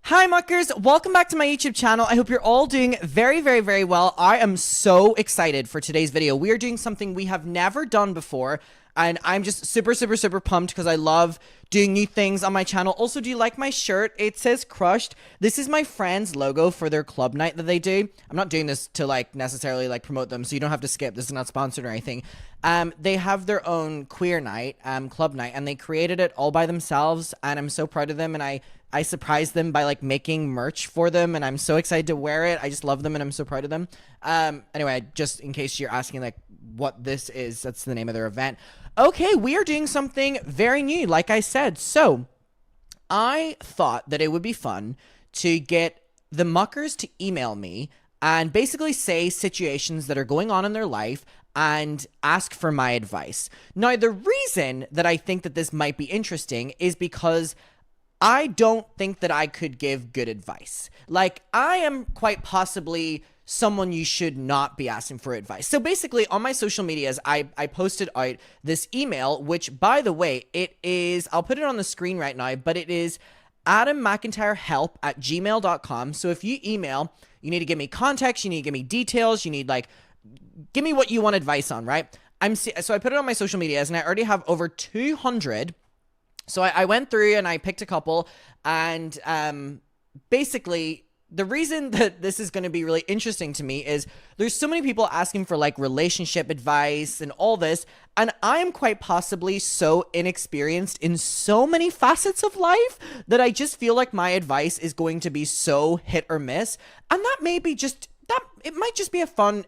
Hi muckers, welcome back to my YouTube channel. I hope you're all doing very, very, very well. I am so excited for today's video. We are doing something we have never done before, and I'm just super, super, super pumped because I love doing new things on my channel. Also, do you like my shirt? It says Crushed. This is my friend's logo for their club night that they do. I'm not doing this to necessarily promote them, so you don't have to skip. This is not sponsored or anything. They have their own queer night, club night, and they created it all by themselves, and I'm so proud of them, and I surprised them by making merch for them, and I'm so excited to wear it. I just love them and I'm so proud of them. Anyway, just in case you're asking what this is, that's the name of their event. Okay, we are doing something very new, like I said. So I thought that it would be fun to get the muckers to email me and basically say situations that are going on in their life and ask for my advice. Now, the reason that I think that this might be interesting is because I don't think that I could give good advice. I am quite possibly someone you should not be asking for advice. So basically, on my social medias, I posted out this email, which, by the way, it is, I'll put it on the screen right now, but it is adammcintyrehelp@gmail.com. So if you email, you need to give me context, you need to give me details, you need, give me what you want advice on, right? So I put it on my social medias, and I already have over 200. So I went through and I picked a couple, and basically the reason that this is going to be really interesting to me is there's so many people asking for relationship advice and all this, and I am quite possibly so inexperienced in so many facets of life that I just feel like my advice is going to be so hit or miss, and that may be it might just be a fun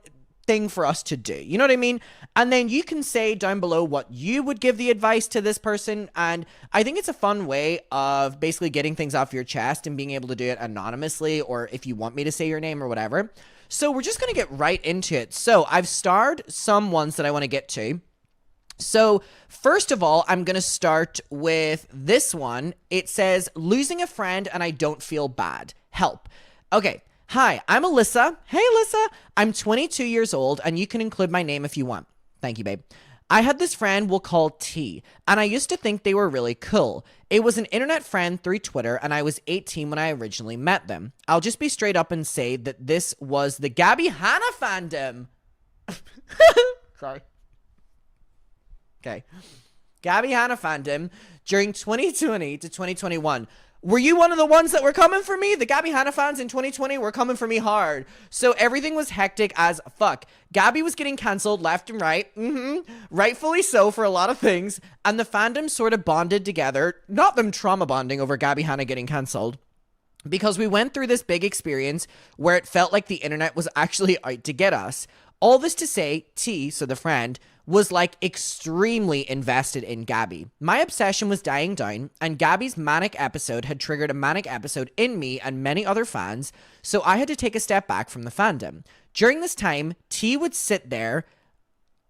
thing for us to do, you know what I mean? And then you can say down below what you would give the advice to this person, and I think it's a fun way of basically getting things off your chest and being able to do it anonymously, or if you want me to say your name or whatever. So we're just gonna get right into it. So I've starred some ones that I want to get to. So first of all, I'm gonna start with this one. It says, losing a friend and I don't feel bad. Help. Okay. Hi, I'm Alyssa. Hey, Alyssa. I'm 22 years old, and you can include my name if you want. Thank you, babe. I had this friend we'll call T, and I used to think they were really cool. It was an internet friend through Twitter, and I was 18 when I originally met them. I'll just be straight up and say that this was the Gabby Hanna fandom. Sorry. Okay. Gabby Hanna fandom during 2020 to 2021. Were you one of the ones that were coming for me? The Gabby Hanna fans in 2020 were coming for me hard. So everything was hectic as fuck. Gabby was getting cancelled left and right. Rightfully so for a lot of things. And the fandom sort of bonded together. Not them trauma bonding over Gabby Hanna getting cancelled. Because we went through this big experience where it felt like the internet was actually out to get us. All this to say, T, so the friend, was extremely invested in Gabby. My obsession was dying down, and Gabby's manic episode had triggered a manic episode in me and many other fans, so I had to take a step back from the fandom. During this time, T would sit there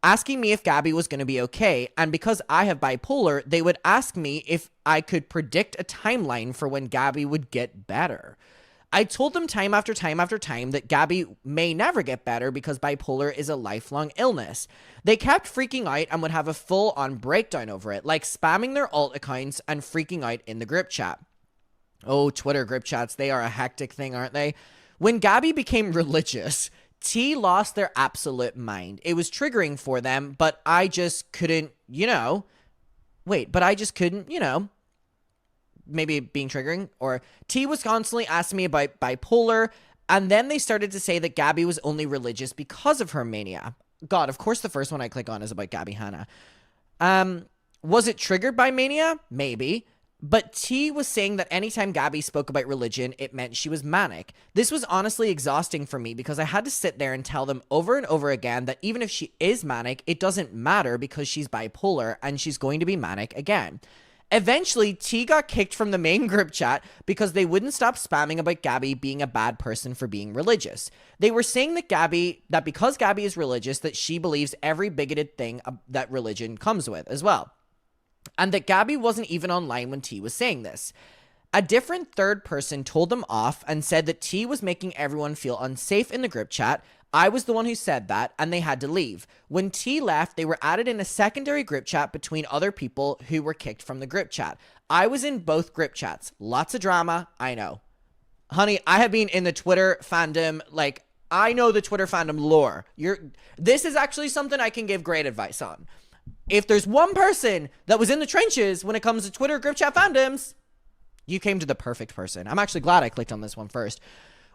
asking me if Gabby was going to be okay, and because I have bipolar, they would ask me if I could predict a timeline for when Gabby would get better. I told them time after time after time that Gabby may never get better because bipolar is a lifelong illness. They kept freaking out and would have a full-on breakdown over it, spamming their alt accounts and freaking out in the group chat. Oh, Twitter group chats, they are a hectic thing, aren't they? When Gabby became religious, T lost their absolute mind. It was triggering for them, but I just couldn't, maybe being triggering, or T was constantly asking me about bipolar, and then they started to say that Gabby was only religious because of her mania. God, of course the first one I click on is about Gabby Hanna. Was it triggered by mania? Maybe. But T was saying that anytime Gabby spoke about religion, it meant she was manic. This was honestly exhausting for me because I had to sit there and tell them over and over again that even if she is manic, it doesn't matter because she's bipolar and she's going to be manic again. Eventually, T got kicked from the main group chat because they wouldn't stop spamming about Gabby being a bad person for being religious. They were saying that because Gabby is religious, that she believes every bigoted thing that religion comes with as well. And that Gabby wasn't even online when T was saying this. A different third person told them off and said that T was making everyone feel unsafe in the group chat. I was the one who said that, and they had to leave. When T left, they were added in a secondary group chat between other people who were kicked from the group chat. I was in both group chats. Lots of drama, I know. Honey, I have been in the Twitter fandom, like, I know the Twitter fandom lore. This is actually something I can give great advice on. If there's one person that was in the trenches when it comes to Twitter group chat fandoms, you came to the perfect person. I'm actually glad I clicked on this one first.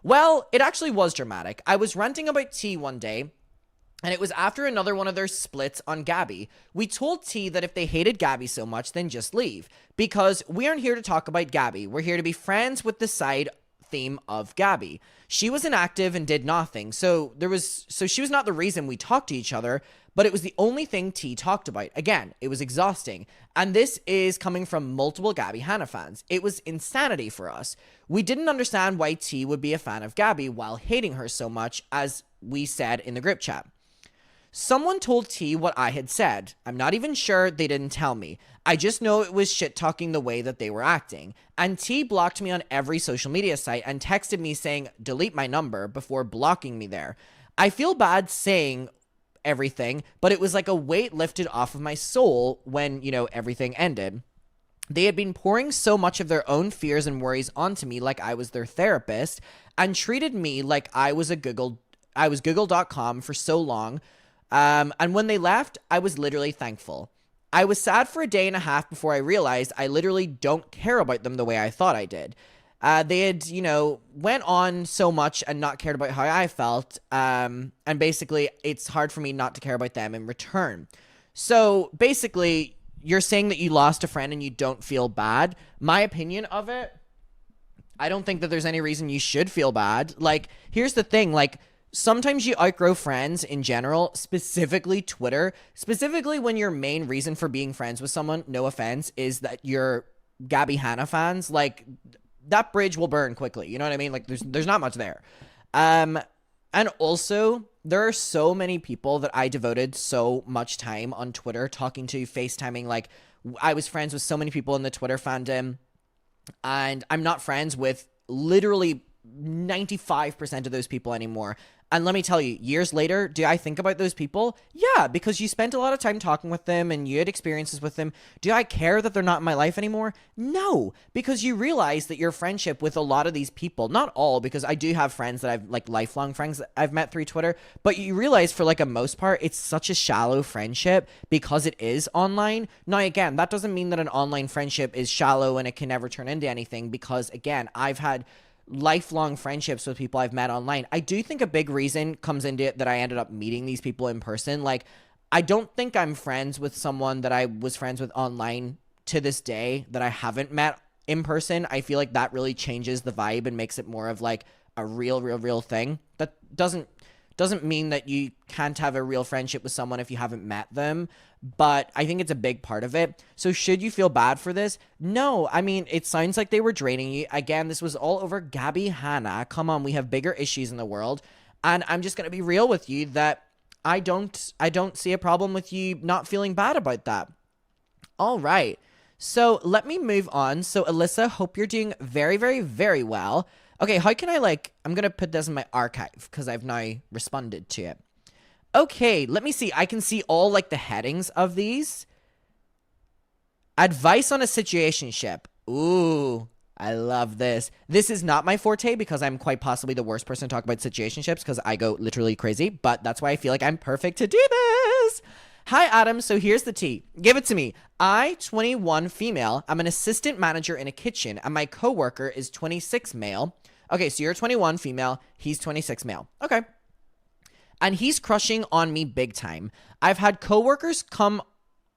Well, it actually was dramatic. I was ranting about T one day, and it was after another one of their splits on Gabby. We told T that if they hated Gabby so much, then just leave. Because we aren't here to talk about Gabby. We're here to be friends with the side theme of Gabby. She was inactive and did nothing. So she was not the reason we talked to each other, but it was the only thing T talked about. Again, it was exhausting. And this is coming from multiple Gabby Hanna fans. It was insanity for us. We didn't understand why T would be a fan of Gabby while hating her so much, as we said in the group chat. Someone told T what I had said. I'm not even sure they didn't tell me. I just know it was shit-talking the way that they were acting. And T blocked me on every social media site and texted me saying, delete my number, before blocking me there. I feel bad saying everything, but it was like a weight lifted off of my soul when, everything ended. They had been pouring so much of their own fears and worries onto me like I was their therapist, and treated me like I was Google.com for so long. And when they left, I was literally thankful. I was sad for a day and a half before I realized I literally don't care about them the way I thought I did. They had, went on so much and not cared about how I felt. And basically, it's hard for me not to care about them in return. So basically, you're saying that you lost a friend and you don't feel bad. My opinion of it, I don't think that there's any reason you should feel bad. Like, here's the thing, like, sometimes you outgrow friends in general, specifically Twitter, specifically when your main reason for being friends with someone, no offense, is that you're Gabby Hanna fans. Like, that bridge will burn quickly. You know what I mean? Like, there's not much there. And also, there are so many people that I devoted so much time on Twitter talking to, FaceTiming. Like, I was friends with so many people in the Twitter fandom, and I'm not friends with literally 95% of those people anymore. And let me tell you, years later, do I think about those people? Yeah, because you spent a lot of time talking with them and you had experiences with them. Do I care that they're not in my life anymore? No, because you realize that your friendship with a lot of these people, not all, because I do have friends that I've, like, lifelong friends that I've met through Twitter, but you realize for, like, a most part, it's such a shallow friendship because it is online. Now, again, that doesn't mean that an online friendship is shallow and it can never turn into anything, because, again, I've had lifelong friendships with people I've met online. I do think a big reason comes into it that I ended up meeting these people in person. Like, I don't think I'm friends with someone that I was friends with online to this day that I haven't met in person. I feel like that really changes the vibe and makes it more of like a real thing. That doesn't mean that you can't have a real friendship with someone if you haven't met them, but I think it's a big part of it. So should you feel bad for this? No, I mean, it sounds like they were draining you. Again, this was all over Gabby Hanna. Come on, we have bigger issues in the world. And I'm just going to be real with you that I don't see a problem with you not feeling bad about that. All right. So let me move on. So Alyssa, hope you're doing very, very, very well. Okay, how can I, I'm going to put this in my archive because I've now responded to it. Okay, let me see. I can see all, the headings of these. Advice on a situationship. Ooh, I love this. This is not my forte because I'm quite possibly the worst person to talk about situationships because I go literally crazy, but that's why I feel like I'm perfect to do this. Hi, Adam. So here's the tea. Give it to me. I, 21 female, I'm an assistant manager in a kitchen, and my coworker is 26 male. Okay, so you're 21 female, he's 26 male. Okay. And he's crushing on me big time. I've had coworkers come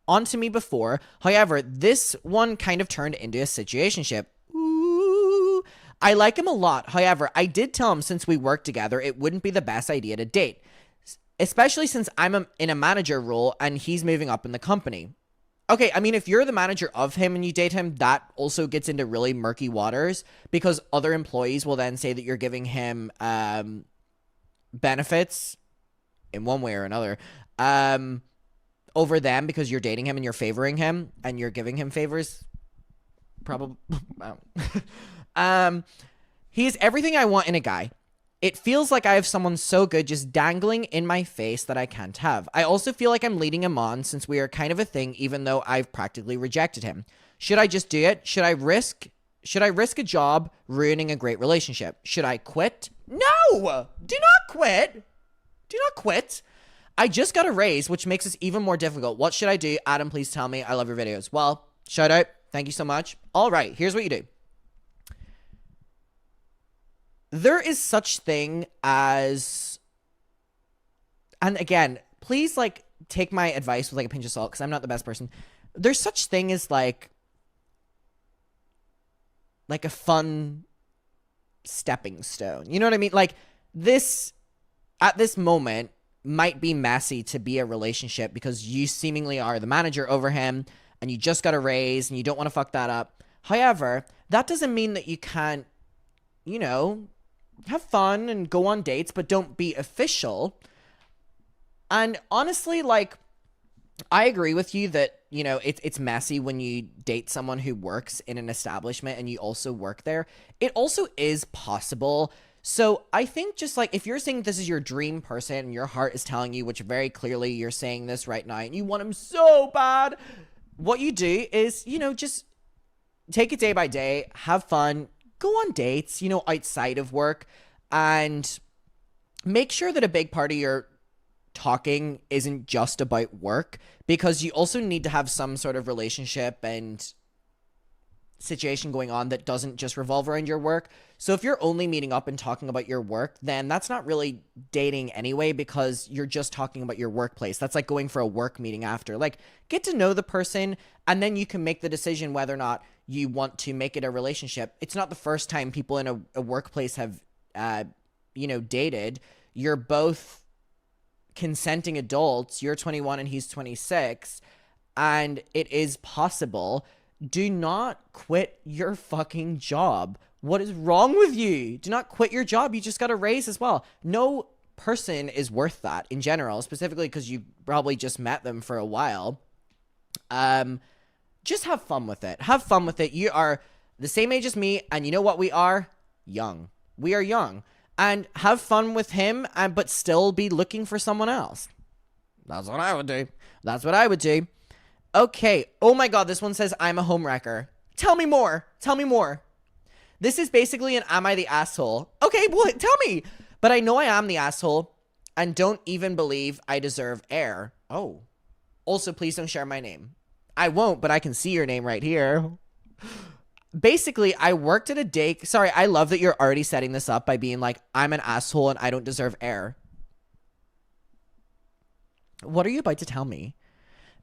onto me before. However, this one kind of turned into a situationship. Ooh. I like him a lot. However, I did tell him since we work together, it wouldn't be the best idea to date, especially since I'm in a manager role and he's moving up in the company. Okay, I mean, if you're the manager of him and you date him, that also gets into really murky waters because other employees will then say that you're giving him benefits in one way or another over them because you're dating him and you're favoring him and you're giving him favors. Probably. He is everything I want in a guy. It feels like I have someone so good just dangling in my face that I can't have. I also feel like I'm leading him on since we are kind of a thing, even though I've practically rejected him. Should I just do it? Should I risk Should I risk a job ruining a great relationship? Should I quit? No! Do not quit. Do not quit. I just got a raise, which makes this even more difficult. What should I do? Adam, please tell me. I love your videos. Well, shout out. Thank you so much. All right, here's what you do. There is such thing as, and again, please like take my advice with like a pinch of salt because I'm not the best person. There's such thing as like a fun stepping stone. You know what I mean? Like this, at this moment, might be messy to be a relationship because you seemingly are the manager over him and you just got a raise and you don't want to fuck that up. However, that doesn't mean that you can't, you know, have fun and go on dates, but don't be official. And honestly, like, I agree with you that, you know, it's messy when you date someone who works in an establishment and you also work there. It also is possible. So I think just like if you're saying this is your dream person and your heart is telling you, which very clearly you're saying this right now, and you want him so bad, what you do is, you know, just take it day by day, have fun, go on dates, you know, outside of work, and make sure that a big part of your talking isn't just about work, because you also need to have some sort of relationship and situation going on that doesn't just revolve around your work. So if you're only meeting up and talking about your work, then that's not really dating anyway, because you're just talking about your workplace. That's like going for a work meeting after. Like, get to know the person, and then you can make the decision whether or not you want to make it a relationship. It's not the first time people in a workplace have, you know, dated. You're both consenting adults. You're 21 and he's 26, and it is possible. Do not quit your fucking job. What is wrong with you? Do not quit your job. You just got a raise as well. No person is worth that in general, specifically because you probably just met them for a while. Just have fun with it. Have fun with it. You are the same age as me, and you know what we are? Young. We are young. And have fun with him, but still be looking for someone else. That's what I would do. That's what I would do. Okay. Oh my God, this one says, I'm a homewrecker. Tell me more. Tell me more. This is basically an am I the asshole? Okay, well, tell me. But I know I am the asshole and don't even believe I deserve air. Oh. Also, please don't share my name. I won't, but I can see your name right here. Basically, I worked at a day... Sorry, I love that you're already setting this up by being like, I'm an asshole and I don't deserve air. What are you about to tell me?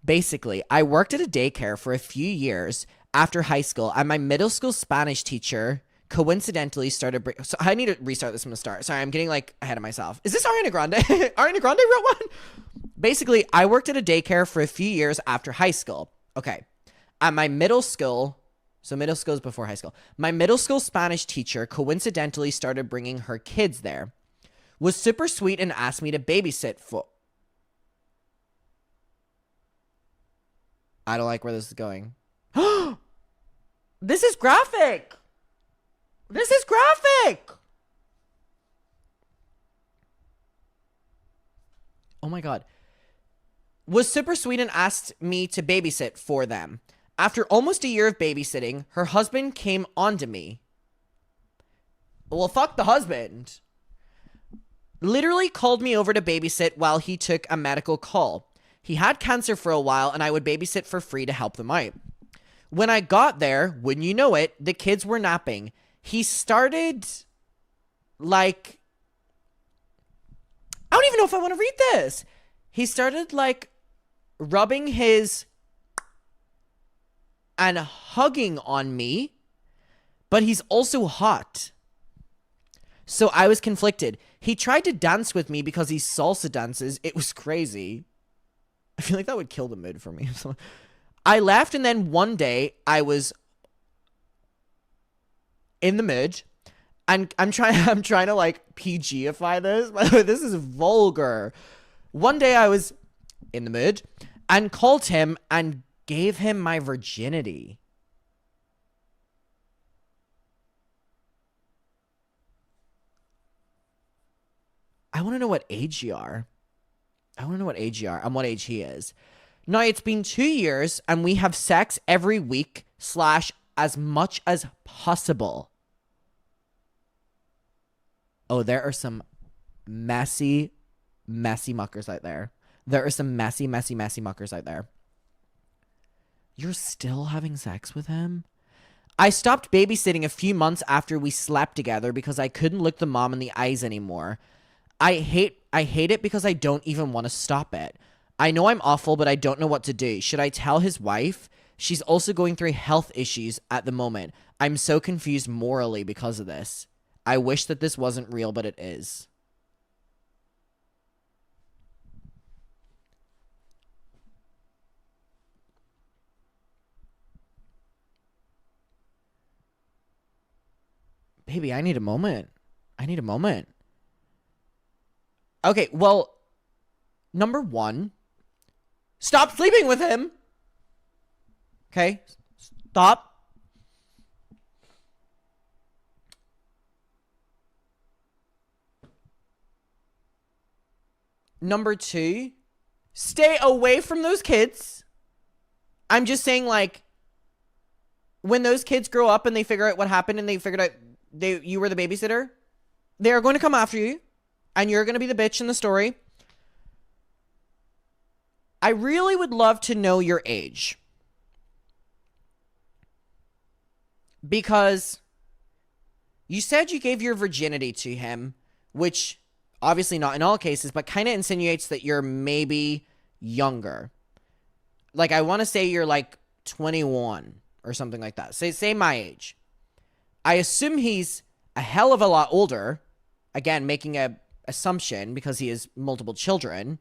Basically, I worked at a daycare for a few years after high school, and my middle school Spanish teacher coincidentally started... So I need to restart this from the start. Sorry, I'm getting like ahead of myself. Is this Ariana Grande? Ariana Grande wrote one? Basically, I worked at a daycare for a few years after high school. Okay. At my middle school... So middle school is before high school. My middle school Spanish teacher coincidentally started bringing her kids there. Was super sweet and asked me to babysit for... I don't like where this is going. This is graphic. This is graphic. Oh my God. Was super sweet and asked me to babysit for them. After almost a year of babysitting, her husband came onto me. Well, fuck the husband. Literally called me over to babysit while he took a medical call. He had cancer for a while, and I would babysit for free to help them out. When I got there, wouldn't you know it, the kids were napping. He started, like... I don't even know if I want to read this. He started, like, rubbing his... and hugging on me, but he's also hot. So I was conflicted. He tried to dance with me because he salsa dances. It was crazy. I feel like that would kill the mood for me. I left, and then one day I was in the mood, and I'm trying to like PG-ify this. By the way, this is vulgar. One day I was in the mood and called him and gave him my virginity. I want to know what age you are. I want to know what age you are and what age he is. Now, it's been 2 years and we have sex every week / as much as possible. Oh, there are some messy, messy muckers out there. There are some messy, messy, messy muckers out there. You're still having sex with him? I stopped babysitting a few months after we slept together because I couldn't look the mom in the eyes anymore. I hate it because I don't even want to stop it. I know I'm awful, but I don't know what to do. Should I tell his wife? She's also going through health issues at the moment. I'm so confused morally because of this. I wish that this wasn't real, but it is. Baby, I need a moment. I need a moment. Okay, well, number one, stop sleeping with him. Okay? Stop. Number two, stay away from those kids. I'm just saying, like, when those kids grow up and they figure out what happened and they figured out you were the babysitter, they are going to come after you and you're going to be the bitch in the story. I really would love to know your age. Because you said you gave your virginity to him, which obviously not in all cases, but kind of insinuates that you're maybe younger. Like, I want to say you're like 21 or something like that. Say my age. I assume he's a hell of a lot older. Again, making a assumption because he has multiple children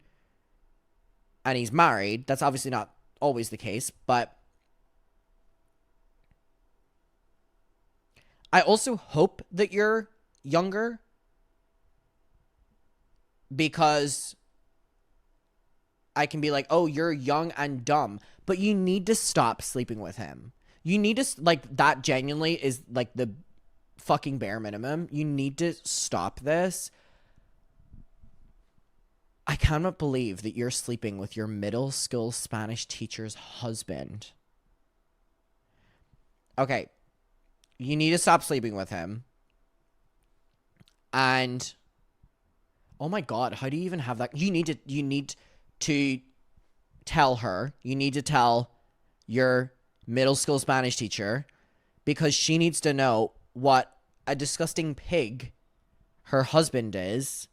and he's married. That's obviously not always the case, but I also hope that you're younger because I can be like, oh, you're young and dumb, but you need to stop sleeping with him. You need to, like, that genuinely is like the fucking bare minimum. You need to stop this. I cannot believe that you're sleeping with your middle school Spanish teacher's husband. Okay. You need to stop sleeping with him. And oh my God, how do you even have that? You need to tell her. You need to tell your middle school Spanish teacher because she needs to know what a disgusting pig her husband is.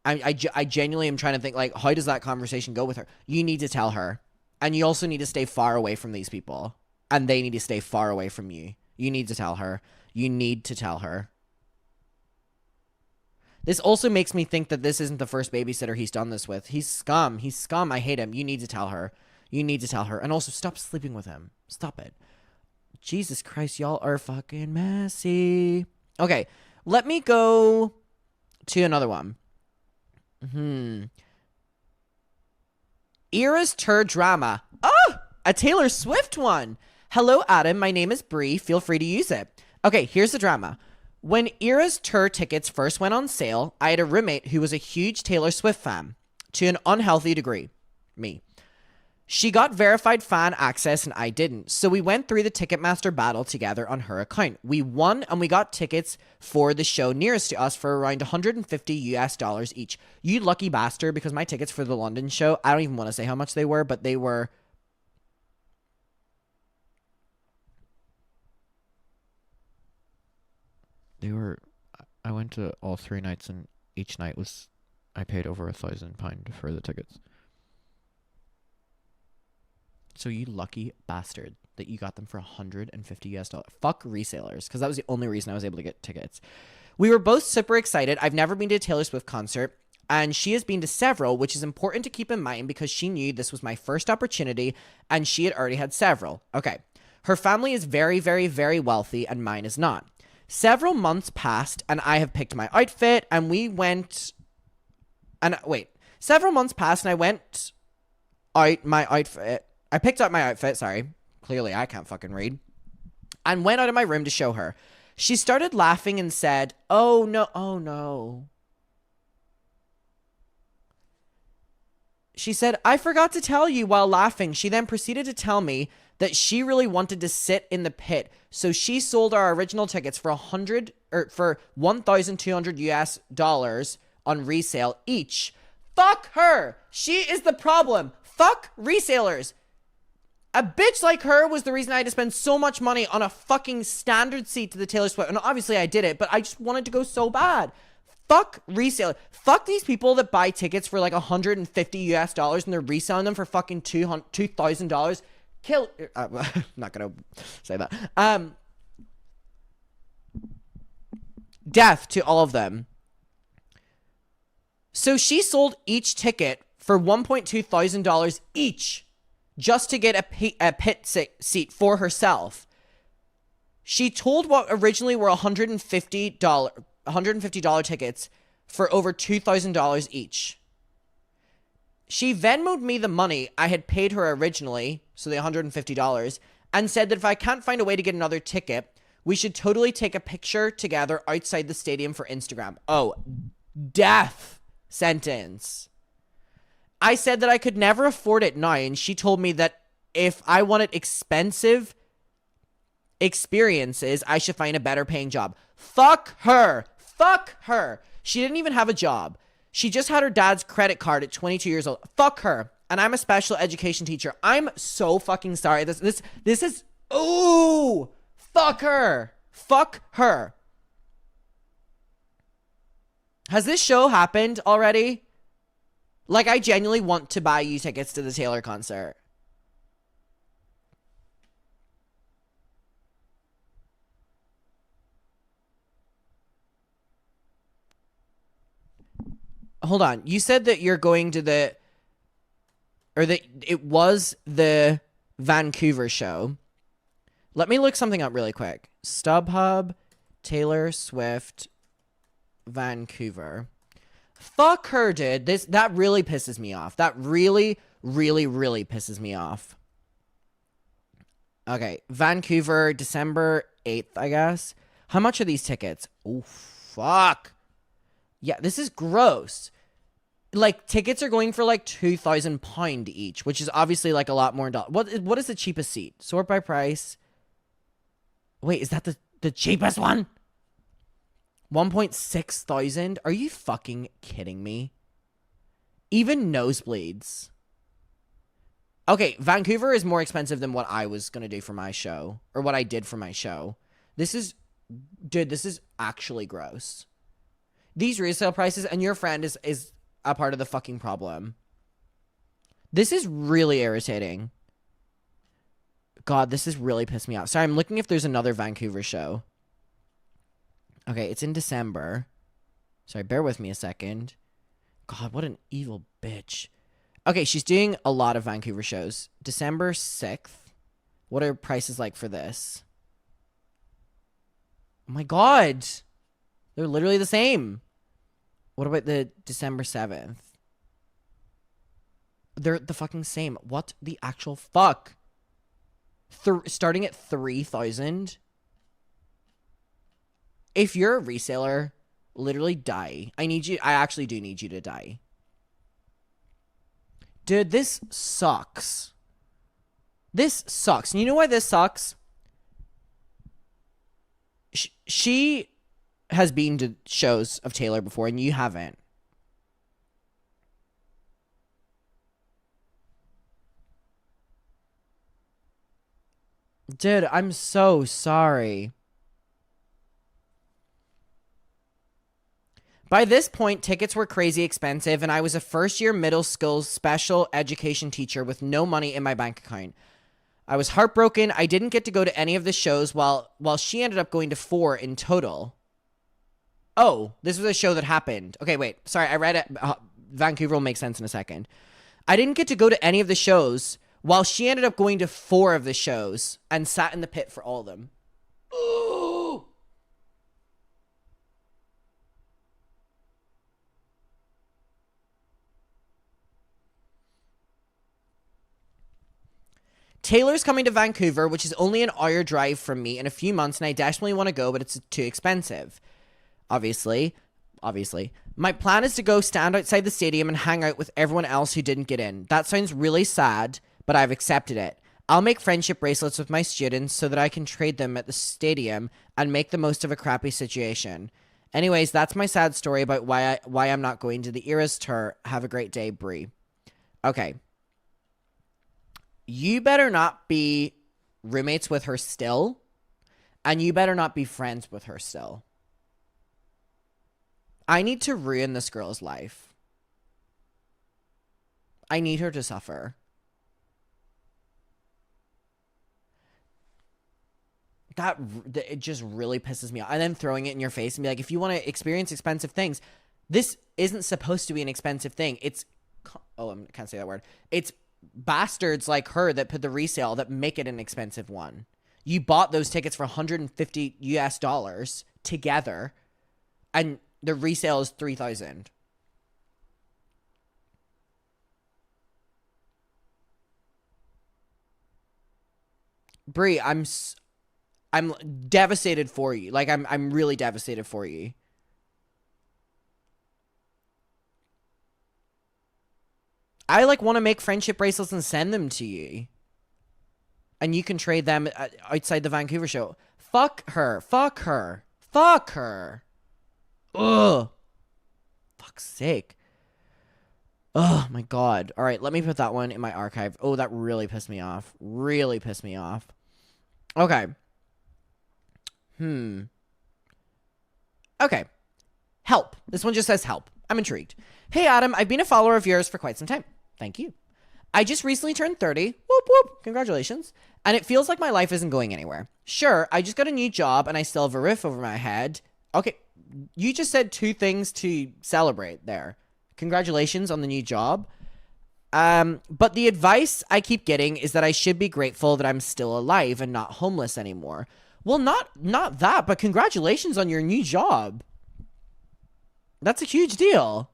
I genuinely am trying to think, like, how does that conversation go with her? You need to tell her. And you also need to stay far away from these people. And they need to stay far away from you. You need to tell her. You need to tell her. This also makes me think that this isn't the first babysitter he's done this with. He's scum. He's scum. I hate him. You need to tell her. You need to tell her. And also, stop sleeping with him. Stop it. Jesus Christ, y'all are fucking messy. Okay, let me go to another one. Era's Tour Drama. Oh, a Taylor Swift one. Hello, Adam. My name is Bree. Feel free to use it. Okay, here's the drama. When Era's tour tickets first went on sale, I had a roommate who was a huge Taylor Swift fan, to an unhealthy degree. Me. She got verified fan access and I didn't, so we went through the Ticketmaster battle together on her account. We won and we got tickets for the show nearest to us for around $150 each. You lucky bastard, because my tickets for the London show, I don't even want to say how much they were, but they were... I went to all 3 nights and each night was, I paid over £1,000 for the tickets. So you lucky bastard that you got them for $150. Fuck resellers, because that was the only reason I was able to get tickets. We were both super excited. I've never been to a Taylor Swift concert, and she has been to several, which is important to keep in mind because she knew this was my first opportunity, and she had already had several. Okay. Her family is very, very, very wealthy, and mine is not. Several months passed, and I have picked my outfit, and we went... Several months passed, and I went out my outfit... I picked up my outfit, sorry. Clearly, I can't fucking read. And went out of my room to show her. She started laughing and said, oh no. She said, I forgot to tell you while laughing. She then proceeded to tell me that she really wanted to sit in the pit. So she sold our original tickets for for 1,200 US dollars on resale each. Fuck her. She is the problem. Fuck resellers. A bitch like her was the reason I had to spend so much money on a fucking standard seat to the Taylor Swift. And obviously I did it, but I just wanted to go so bad. Fuck resale. Fuck these people that buy tickets for like 150 US dollars and they're reselling them for fucking $2,000. Kill. I'm not gonna say that. Death to all of them. So she sold each ticket for $1,200 each just to get a pit seat for herself. She told what originally were $150 tickets for over $2,000 each. She Venmo'd me the money I had paid her originally, so the $150, and said that if I can't find a way to get another ticket, we should totally take a picture together outside the stadium for Instagram. Oh, death sentence. I said that I could never afford it now, and she told me that if I wanted expensive experiences, I should find a better paying job. Fuck her. Fuck her. She didn't even have a job. She just had her dad's credit card at 22 years old. Fuck her. And I'm a special education teacher. I'm so fucking sorry. This is... Ooh! Fuck her. Fuck her. Has this show happened already? Like, I genuinely want to buy you tickets to the Taylor concert. Hold on. You said that you're going to that it was the Vancouver show. Let me look something up really quick. StubHub, Taylor Swift, Vancouver. Fuck her, dude. That really pisses me off. That really, really, really pisses me off. Okay, Vancouver, December 8th, I guess. How much are these tickets? Oh, fuck. Yeah, this is gross. Like, tickets are going for like £2,000 each, which is obviously like a lot more. What is the cheapest seat? Sort by price. Wait, is that the cheapest one? 1.6 thousand? Are you fucking kidding me? Even nosebleeds. Okay, Vancouver is more expensive than what I was going to do for my show. Or what I did for my show. Dude, this is actually gross. These resale prices, and your friend is a part of the fucking problem. This is really irritating. God, this has really pissed me off. Sorry, I'm looking if there's another Vancouver show. Okay, it's in December. Sorry, bear with me a second. God, what an evil bitch. Okay, she's doing a lot of Vancouver shows. December 6th. What are prices like for this? Oh my God. They're literally the same. What about the December 7th? They're the fucking same. What the actual fuck? Starting at 3,000? If you're a reseller, literally die. I actually do need you to die. Dude, this sucks. This sucks. And you know why this sucks? She has been to shows of Taylor before, and you haven't. Dude, I'm so sorry. By this point, tickets were crazy expensive, and I was a first-year middle school special education teacher with no money in my bank account. I was heartbroken. I didn't get to go to any of the shows while she ended up going to 4 in total. Oh, this was a show that happened. Okay, wait. Sorry, I read it. Vancouver will make sense in a second. I didn't get to go to any of the shows while she ended up going to 4 of the shows and sat in the pit for all of them. Ooh! Taylor's coming to Vancouver, which is only an hour drive from me in a few months, and I desperately want to go, but it's too expensive. Obviously, obviously. My plan is to go stand outside the stadium and hang out with everyone else who didn't get in. That sounds really sad, but I've accepted it. I'll make friendship bracelets with my students so that I can trade them at the stadium and make the most of a crappy situation. Anyways, that's my sad story about why I'm not going to the Eras tour. Have a great day, Brie. Okay. You better not be roommates with her still, and you better not be friends with her still. I need to ruin this girl's life. I need her to suffer. It just really pisses me off. And then throwing it in your face and be like, if you want to experience expensive things, this isn't supposed to be an expensive thing. I can't say that word. It's bastards like her that put the resale that make it an expensive one. You bought those tickets for $150 together, and the resale is $3,000. Brie, I'm devastated for you. Like, I'm really devastated for you. I want to make friendship bracelets and send them to you. And you can trade them outside the Vancouver show. Fuck her. Fuck her. Fuck her. Ugh. Fuck's sake. Oh my god. All right, let me put that one in my archive. Oh, that really pissed me off. Really pissed me off. Okay. Okay. Help. This one just says help. I'm intrigued. Hey, Adam, I've been a follower of yours for quite some time. Thank you. I just recently turned 30. Whoop, whoop. Congratulations. And it feels like my life isn't going anywhere. Sure, I just got a new job and I still have a roof over my head. Okay, you just said two things to celebrate there. Congratulations on the new job. But the advice I keep getting is that I should be grateful that I'm still alive and not homeless anymore. Well, not that, but congratulations on your new job. That's a huge deal.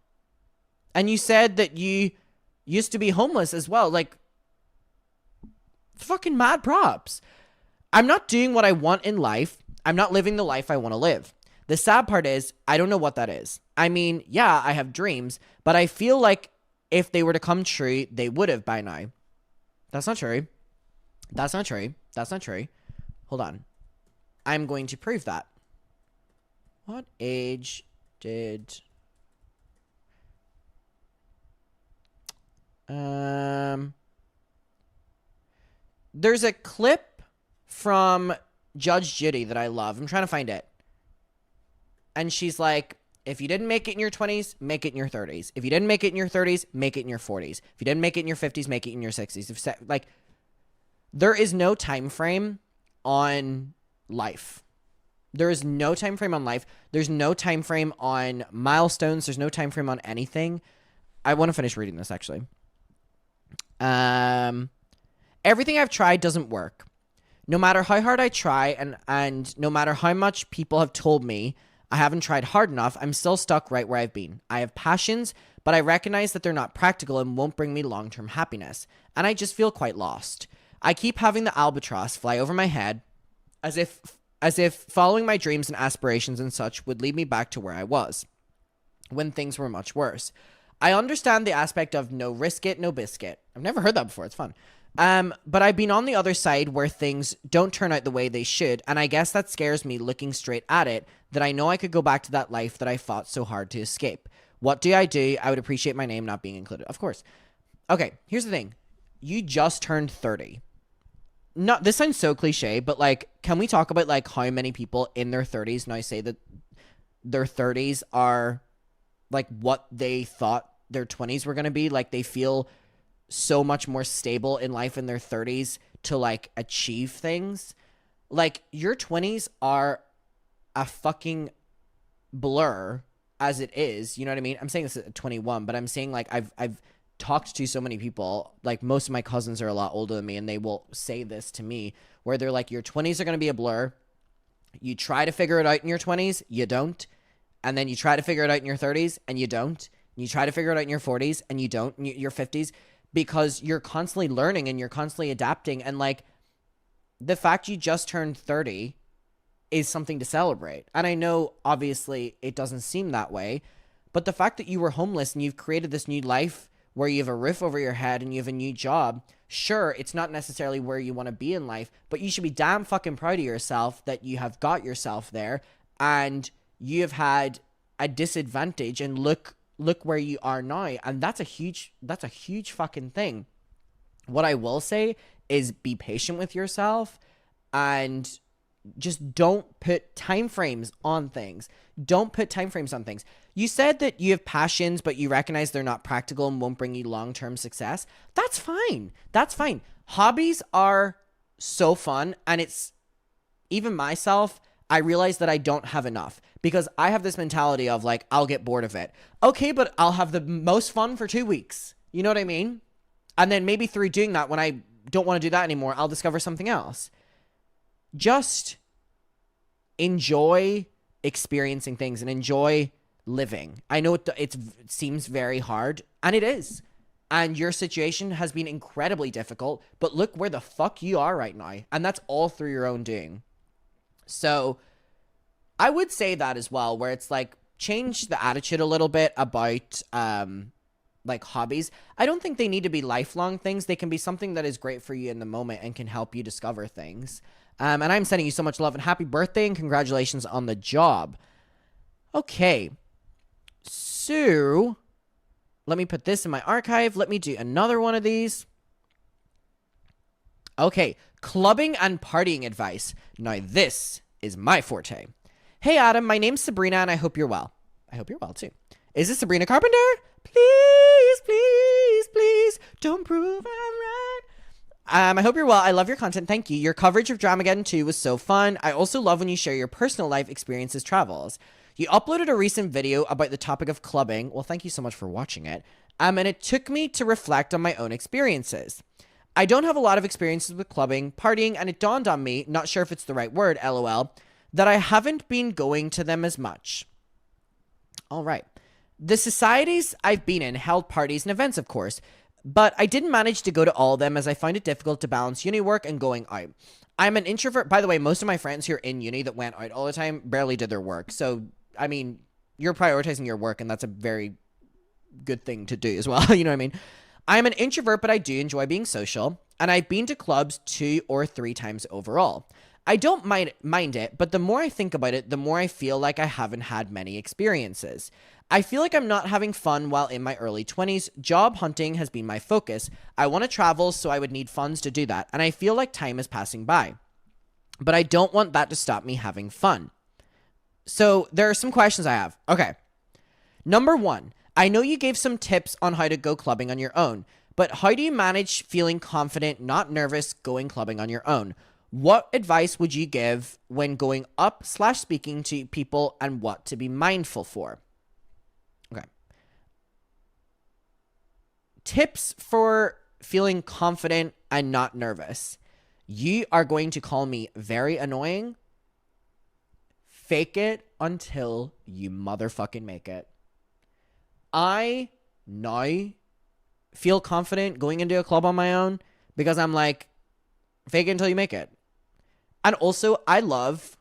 And you said that you used to be homeless as well. Like, fucking mad props. I'm not doing what I want in life. I'm not living the life I want to live. The sad part is, I don't know what that is. I mean, yeah, I have dreams, but I feel like if they were to come true, they would have by now. That's not true. That's not true. That's not true. Hold on. I'm going to prove that. What age did... There's a clip from Judge Judy that I love. I'm trying to find it. And she's like, if you didn't make it in your 20s, make it in your 30s. If you didn't make it in your 30s, make it in your 40s. If you didn't make it in your 50s, make it in your 60s. Like, there is no time frame on life. There is no time frame on life. There's no time frame on milestones. There's no time frame on anything. I want to finish reading this, actually. Everything I've tried doesn't work. No matter how hard I try and no matter how much people have told me I haven't tried hard enough, I'm still stuck right where I've been. I have passions, but I recognize that they're not practical and won't bring me long-term happiness. And I just feel quite lost. I keep having the albatross fly over my head as if following my dreams and aspirations and such would lead me back to where I was when things were much worse. I understand the aspect of no risk it, no biscuit. I've never heard that before. It's fun. But I've been on the other side where things don't turn out the way they should, and I guess that scares me looking straight at it, that I know I could go back to that life that I fought so hard to escape. What do? I would appreciate my name not being included. Of course. Okay, here's the thing. You just turned 30. This sounds so cliche, but like, can we talk about like how many people in their 30s now say that their 30s are like what they thought their 20s were going to be? Like, they feel so much more stable in life in their 30s to like achieve things. Like, your 20s are a fucking blur as it is. You know what I mean? I'm saying this at 21, but I'm saying like I've talked to so many people, like most of my cousins are a lot older than me, and they will say this to me where they're like, your 20s are going to be a blur. You try to figure it out in your 20s, you don't. And then you try to figure it out in your 30s and you don't. And you try to figure it out in your 40s and you don't, in your 50s, because you're constantly learning and you're constantly adapting. And like, the fact you just turned 30 is something to celebrate. And I know obviously it doesn't seem that way, but the fact that you were homeless and you've created this new life where you have a roof over your head and you have a new job, sure, it's not necessarily where you want to be in life, but you should be damn fucking proud of yourself that you have got yourself there and you have had a disadvantage, and look where you are now. And that's a huge fucking thing. What I will say is be patient with yourself and just don't put time frames on things. Don't put time frames on things. You said that you have passions, but you recognize they're not practical and won't bring you long-term success. That's fine. That's fine. Hobbies are so fun, and it's, even myself, I realize that I don't have enough because I have this mentality of like, I'll get bored of it. Okay, but I'll have the most fun for 2 weeks. You know what I mean? And then maybe through doing that, when I don't want to do that anymore, I'll discover something else. Just enjoy experiencing things and enjoy living. I know it seems very hard, and it is. And your situation has been incredibly difficult, but look where the fuck you are right now. And that's all through your own doing. So I would say that as well, where it's like, change the attitude a little bit about like hobbies. I don't think they need to be lifelong things. They can be something that is great for you in the moment and can help you discover things. And I'm sending you so much love and happy birthday and congratulations on the job. Okay. So let me put this in my archive. Let me do another one of these. Okay. Clubbing and partying advice. Now this is my forte. Hey Adam, my name's Sabrina and I hope you're well. I hope you're well too. Is this Sabrina Carpenter? Please, please, please don't prove I'm right. I hope you're well. I love your content. Thank you. Your coverage of Dramageddon 2 was so fun. I also love when you share your personal life experiences travels. You uploaded a recent video about the topic of clubbing. Well, thank you so much for watching it. And it took me to reflect on my own experiences. I don't have a lot of experiences with clubbing, partying, and it dawned on me, not sure if it's the right word, LOL, that I haven't been going to them as much. All right. The societies I've been in held parties and events, of course, but I didn't manage to go to all of them as I find it difficult to balance uni work and going out. I'm an introvert. By the way, most of my friends here in uni that went out all the time barely did their work. So, I mean, you're prioritizing your work, and that's a very good thing to do as well. You know what I mean? I'm an introvert, but I do enjoy being social, and I've been to clubs 2 or 3 times overall. I don't mind it, but the more I think about it, the more I feel like I haven't had many experiences. I feel like I'm not having fun while in my early 20s. Job hunting has been my focus. I want to travel, so I would need funds to do that, and I feel like time is passing by. But I don't want that to stop me having fun. So there are some questions I have. Okay. Number 1, I know you gave some tips on how to go clubbing on your own, but how do you manage feeling confident, not nervous, going clubbing on your own? What advice would you give when going up/speaking to people and what to be mindful for? Okay. Tips for feeling confident and not nervous. You are going to call me very annoying. Fake it until you motherfucking make it. I now feel confident going into a club on my own because I'm like, fake it until you make it. And also, I love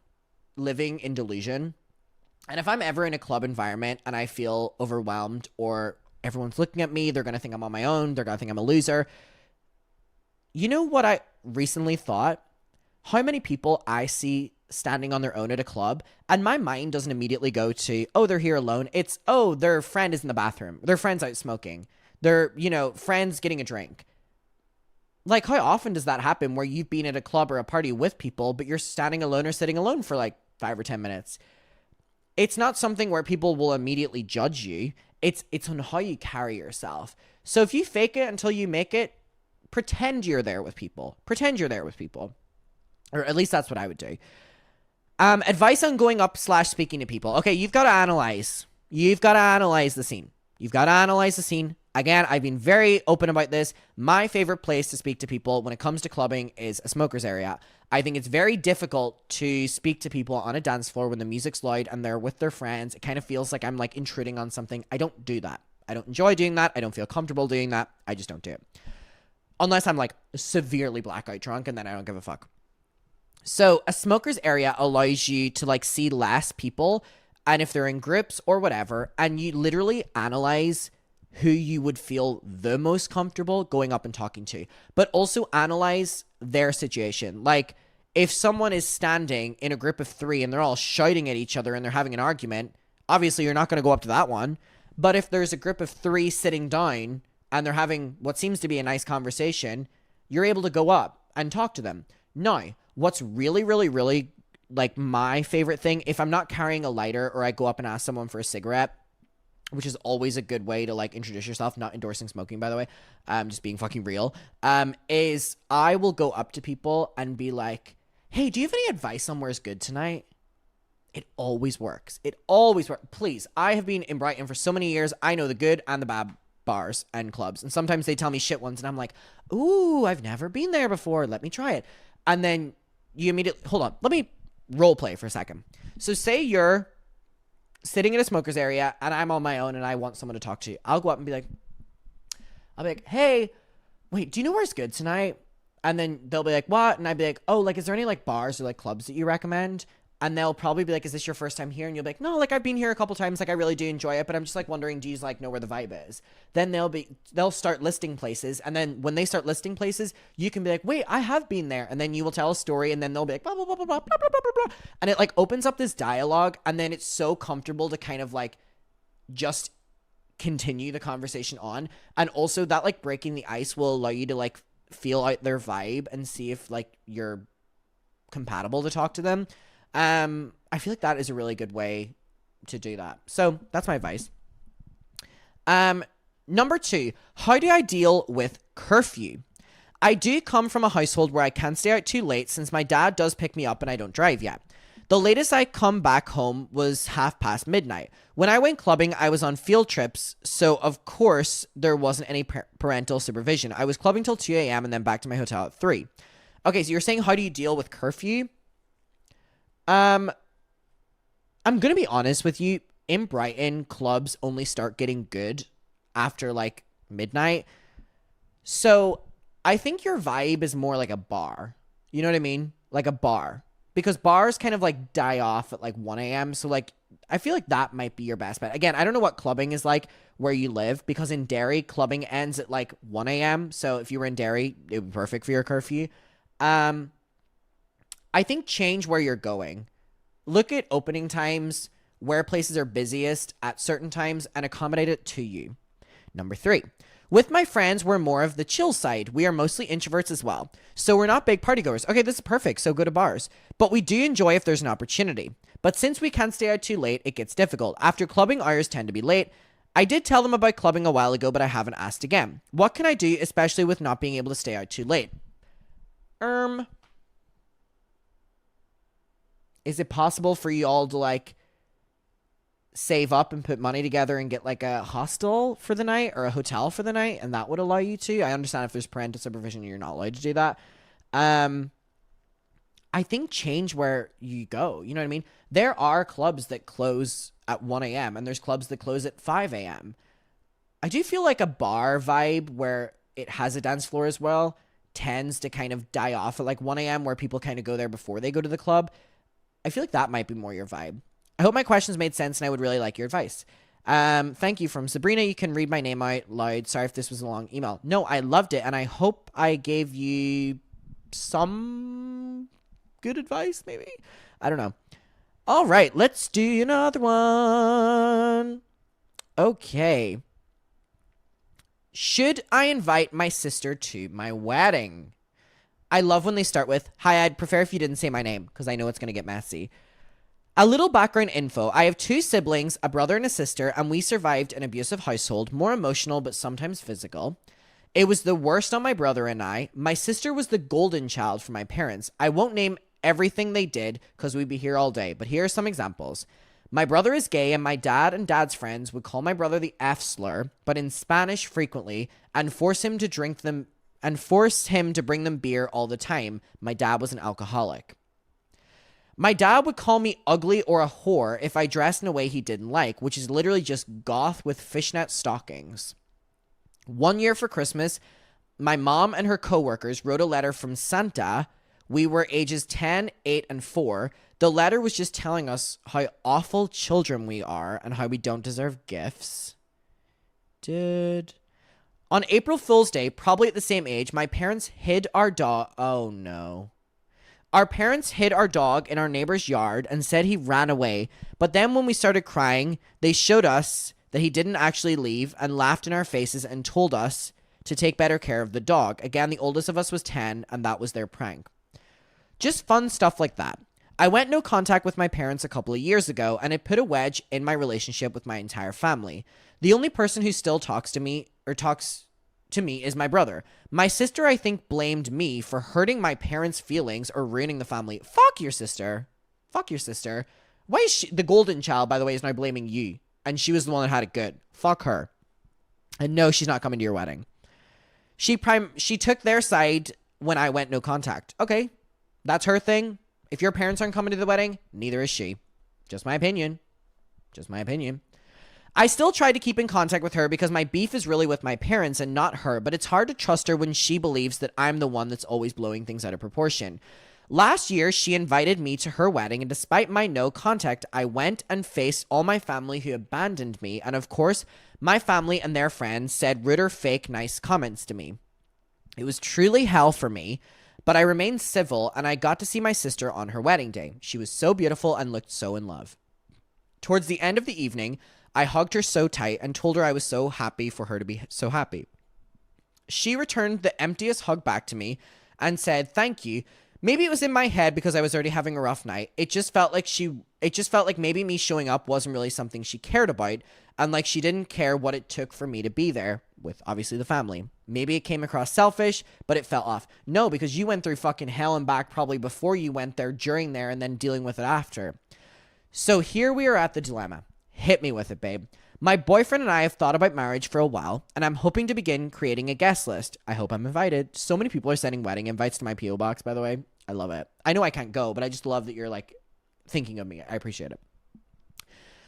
living in delusion. And if I'm ever in a club environment and I feel overwhelmed or everyone's looking at me, they're going to think I'm on my own, they're going to think I'm a loser. You know what I recently thought? How many people I see standing on their own at a club, and my mind doesn't immediately go to, oh, they're here alone. It's, oh, their friend is in the bathroom. Their friend's out smoking. Their, friend's getting a drink. Like, how often does that happen where you've been at a club or a party with people, but you're standing alone or sitting alone for like 5 or 10 minutes? It's not something where people will immediately judge you. It's on how you carry yourself. So if you fake it until you make it, pretend you're there with people. Pretend you're there with people. Or at least that's what I would do. Advice on going up/speaking to people. Okay, you've got to analyze. You've got to analyze the scene. You've got to analyze the scene. Again, I've been very open about this. My favorite place to speak to people when it comes to clubbing is a smoker's area. I think it's very difficult to speak to people on a dance floor when the music's loud and they're with their friends. It kind of feels like I'm like intruding on something. I don't do that. I don't enjoy doing that. I don't feel comfortable doing that. I just don't do it. Unless I'm like severely blackout drunk, and then I don't give a fuck. So a smoker's area allows you to like see less people, and if they're in groups or whatever, and you literally analyze who you would feel the most comfortable going up and talking to, but also analyze their situation. Like if someone is standing in a group of 3 and they're all shouting at each other and they're having an argument, obviously you're not going to go up to that one. But if there's a group of 3 sitting down and they're having what seems to be a nice conversation, you're able to go up and talk to them. Now, what's really, really, really like my favorite thing, if I'm not carrying a lighter or I go up and ask someone for a cigarette, which is always a good way to like introduce yourself, not endorsing smoking, by the way, just being fucking real, is I will go up to people and be like, hey, do you have any advice on where's good tonight? It always works. It always works. Please, I have been in Brighton for so many years. I know the good and the bad bars and clubs. And sometimes they tell me shit ones and I'm like, ooh, I've never been there before. Let me try it. And then you immediately, hold on, let me role play for a second. So say you're sitting in a smoker's area and I'm on my own and I want someone to talk to. I'll go up and be like, hey, wait, do you know where's good tonight? And then they'll be like, what? And I'd be like, oh, like, is there any like bars or like clubs that you recommend? And they'll probably be like, is this your first time here? And you'll be like, no, like I've been here a couple times. Like I really do enjoy it, but I'm just like wondering, do you like know where the vibe is? Then they'll start listing places. And then when they start listing places, you can be like, wait, I have been there. And then you will tell a story and then they'll be like, blah, blah, blah, blah, blah, blah, blah, blah, blah. And it like opens up this dialogue. And then it's so comfortable to kind of like just continue the conversation on. And also that like breaking the ice will allow you to like feel out their vibe and see if like you're compatible to talk to them. I feel like that is a really good way to do that. So that's my advice. Number 2, how do I deal with curfew? I do come from a household where I can't stay out too late since my dad does pick me up and I don't drive yet. The latest I come back home was midnight. When I went clubbing, I was on field trips, so of course there wasn't any parental supervision. I was clubbing till 2 a.m. and then back to my hotel at 3. Okay, so you're saying how do you deal with curfew? I'm going to be honest with you. In Brighton, clubs only start getting good after like midnight. So I think your vibe is more like a bar. You know what I mean? Like a bar. Because bars kind of like die off at like 1 a.m. So like, I feel like that might be your best bet. Again, I don't know what clubbing is like where you live, because in Derry, clubbing ends at like 1 a.m. So if you were in Derry, it would be perfect for your curfew. I think change where you're going. Look at opening times, where places are busiest at certain times, and accommodate it to you. Number 3. With my friends, we're more of the chill side. We are mostly introverts as well. So we're not big partygoers. Okay, this is perfect, so go to bars. But we do enjoy if there's an opportunity. But since we can't stay out too late, it gets difficult. After clubbing, hours tend to be late. I did tell them about clubbing a while ago, but I haven't asked again. What can I do, especially with not being able to stay out too late? Is it possible for you all to like save up and put money together and get like a hostel for the night or a hotel for the night, and that would allow you to? I understand if there's parental supervision, you're not allowed to do that. I think change where you go. You know what I mean? There are clubs that close at 1 a.m. and there's clubs that close at 5 a.m. I do feel like a bar vibe where it has a dance floor as well tends to kind of die off at like 1 a.m. where people kind of go there before they go to the club. I feel like that might be more your vibe. I hope my questions made sense and I would really like your advice. Thank you from Sabrina. You can read my name out loud. Sorry if this was a long email. No, I loved it and I hope I gave you some good advice, maybe? I don't know. All right, let's do another one. Okay. Should I invite my sister to my wedding? I love when they start with, hi, I'd prefer if you didn't say my name, because I know it's going to get messy. A little background info. I have 2 siblings, a brother and a sister, and we survived an abusive household, more emotional but sometimes physical. It was the worst on my brother and I. My sister was the golden child for my parents. I won't name everything they did, because we'd be here all day, but here are some examples. My brother is gay, and my dad and dad's friends would call my brother the F slur, but in Spanish frequently, and force him to bring them beer all the time. My dad was an alcoholic. My dad would call me ugly or a whore if I dressed in a way he didn't like, which is literally just goth with fishnet stockings. One year for Christmas, my mom and her coworkers wrote a letter from Santa We were ages 10, 8, and 4. The letter was just telling us how awful children we are and how we don't deserve gifts. Dude. On April Fool's Day, probably at the same age, my parents hid our dog. Oh, no. Our parents hid our dog in our neighbor's yard and said he ran away. But then when we started crying, they showed us that he didn't actually leave and laughed in our faces and told us to take better care of the dog. Again, the oldest of us was 10, and that was their prank. Just fun stuff like that. I went no contact with my parents a couple of years ago, and it put a wedge in my relationship with my entire family. The only person who still talks to me is my brother. My sister, I think, blamed me for hurting my parents' feelings or ruining the family. Fuck your sister. Fuck your sister. Why is she, the golden child, by the way, is now blaming you? And she was the one that had it good. Fuck her. And no, she's not coming to your wedding. She took their side when I went no contact. Okay, that's her thing. If your parents aren't coming to the wedding, neither is she. Just my opinion. Just my opinion. I still try to keep in contact with her because my beef is really with my parents and not her, but it's hard to trust her when she believes that I'm the one that's always blowing things out of proportion. Last year, she invited me to her wedding, and despite my no contact, I went and faced all my family who abandoned me, and of course, my family and their friends said rude or fake nice comments to me. It was truly hell for me, but I remained civil, and I got to see my sister on her wedding day. She was so beautiful and looked so in love. Towards the end of the evening, I hugged her so tight and told her I was so happy for her to be so happy. She returned the emptiest hug back to me and said, "Thank you." Maybe it was in my head because I was already having a rough night. It just felt like maybe me showing up wasn't really something she cared about, and like she didn't care what it took for me to be there with obviously the family. Maybe it came across selfish, but it fell off. No, because you went through fucking hell and back probably before you went there, during there, and then dealing with it after. So here we are at the dilemma. Hit me with it, babe. My boyfriend and I have thought about marriage for a while, and I'm hoping to begin creating a guest list. I hope I'm invited. So many people are sending wedding invites to my P.O. box, by the way. I love it. I know I can't go, but I just love that you're, like, thinking of me. I appreciate it.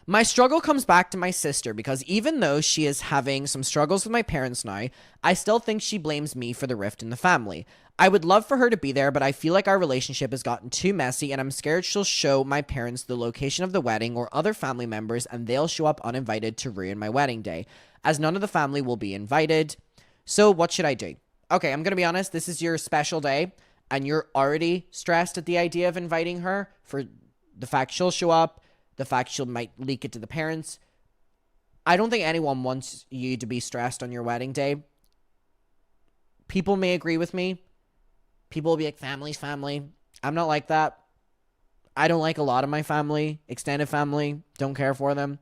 My struggle comes back to my sister because even though she is having some struggles with my parents now, I still think she blames me for the rift in the family. I would love for her to be there, but I feel like our relationship has gotten too messy, and I'm scared she'll show my parents the location of the wedding or other family members, and they'll show up uninvited to ruin my wedding day, as none of the family will be invited. So what should I do? Okay, I'm going to be honest. This is your special day, and you're already stressed at the idea of inviting her for the fact she'll show up, the fact she might leak it to the parents. I don't think anyone wants you to be stressed on your wedding day. People may agree with me. People will be like, family's family. I'm not like that. I don't like a lot of my family, extended family, don't care for them.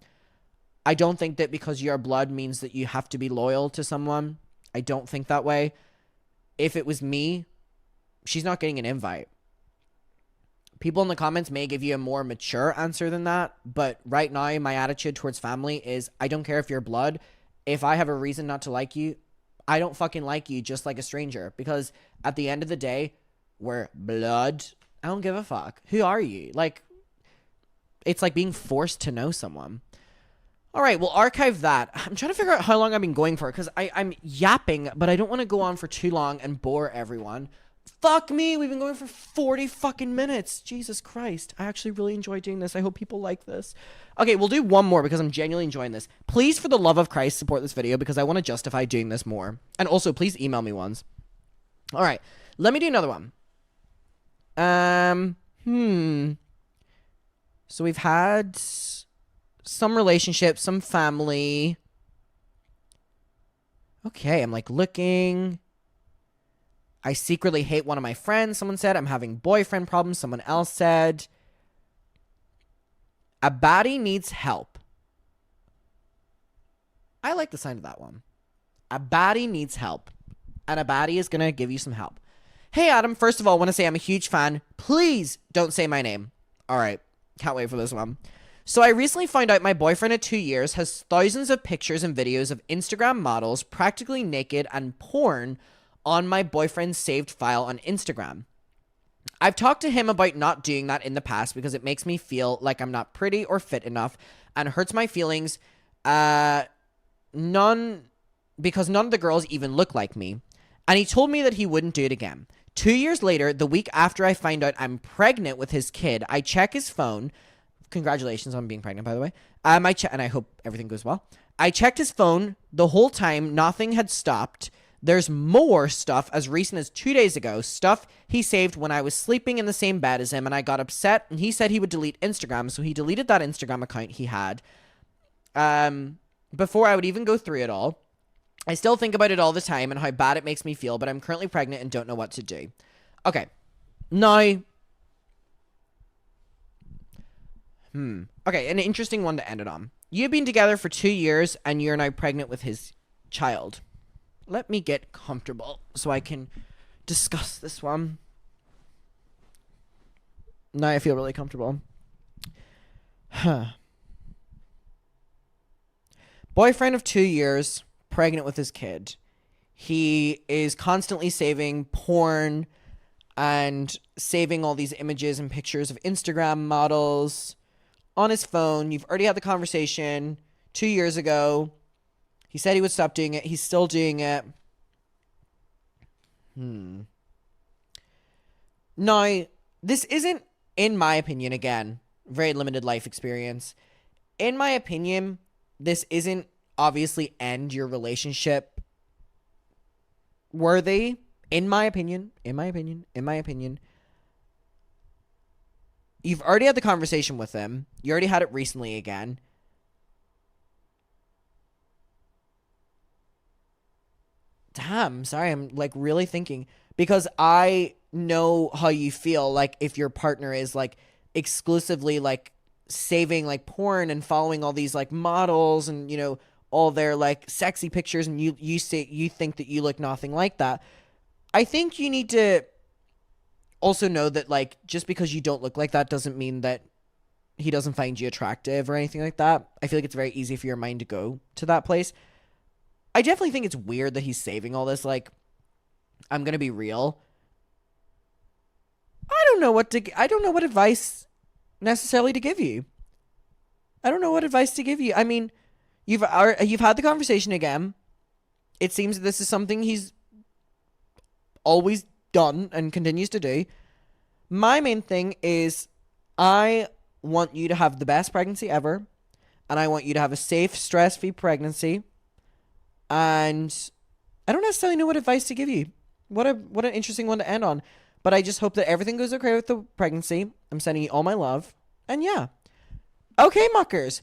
I don't think that because you're blood means that you have to be loyal to someone. I don't think that way. If it was me, she's not getting an invite. People in the comments may give you a more mature answer than that, but right now my attitude towards family is I don't care if you're blood. If I have a reason not to like you, I don't fucking like you just like a stranger, because at the end of the day, we're blood. I don't give a fuck. Who are you? Like, it's like being forced to know someone. All right, we'll archive that. I'm trying to figure out how long I've been going for, because I'm yapping, but I don't want to go on for too long and bore everyone. Fuck me, we've been going for 40 fucking minutes. Jesus Christ. I actually really enjoy doing this. I hope people like this. Okay, we'll do one more because I'm genuinely enjoying this. Please, for the love of Christ, support this video because I want to justify doing this more. And also, please email me ones. All right, let me do another one. So we've had some relationships, some family. Okay, I'm like looking. I secretly hate one of my friends. Someone said I'm having boyfriend problems. Someone else said a baddie needs help. I like the sign of that one. A baddie needs help. And a baddie is going to give you some help. Hey, Adam. First of all, I want to say I'm a huge fan. Please don't say my name. All right. Can't wait for this one. So I recently found out my boyfriend of 2 years has thousands of pictures and videos of Instagram models practically naked and porn on my boyfriend's saved file on Instagram. I've talked to him about not doing that in the past because it makes me feel like I'm not pretty or fit enough and hurts my feelings. Because none of the girls even look like me. And he told me that he wouldn't do it again. 2 years later, the week after I find out I'm pregnant with his kid, I check his phone. Congratulations on being pregnant, by the way. And I hope everything goes well. I checked his phone the whole time. Nothing had stopped. There's more stuff as recent as 2 days ago. Stuff he saved when I was sleeping in the same bed as him, and I got upset, and he said he would delete Instagram, so he deleted that Instagram account he had. Before I would even go through it all. I still think about it all the time and how bad it makes me feel, but I'm currently pregnant and don't know what to do. Okay. Now... Okay, an interesting one to end it on. You've been together for 2 years and you're now pregnant with his child. Let me get comfortable so I can discuss this one. Now I feel really comfortable. Boyfriend of 2 years, pregnant with his kid. He is constantly saving porn and saving all these images and pictures of Instagram models on his phone. You've already had the conversation 2 years ago. He said he would stop doing it. He's still doing it. Now, this isn't, in my opinion, again, very limited life experience. In my opinion, this isn't obviously end your relationship worthy. In my opinion. You've already had the conversation with him. You already had it recently again. Damn, sorry, I'm like really thinking. Because I know how you feel like if your partner is like exclusively like saving like porn and following all these like models and, you know, all their like sexy pictures, and you say you think that you look nothing like that. I think you need to also know that like just because you don't look like that doesn't mean that he doesn't find you attractive or anything like that. I feel like it's very easy for your mind to go to that place. I definitely think it's weird that he's saving all this. Like, I'm gonna be real. I don't know what advice necessarily to give you. I don't know what advice to give you. I mean, you've had the conversation again. It seems that this is something he's always done and continues to do. My main thing is I want you to have the best pregnancy ever, and I want you to have a safe, stress-free pregnancy. And I don't necessarily know what advice to give you. What an interesting one to end on. But I just hope that everything goes okay with the pregnancy. I'm sending you all my love. And yeah. Okay, muckers.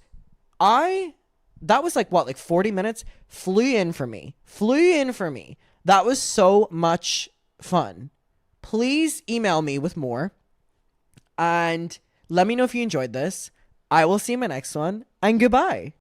That was like 40 minutes? Flew in for me. That was so much fun. Please email me with more. And let me know if you enjoyed this. I will see you in my next one. And goodbye.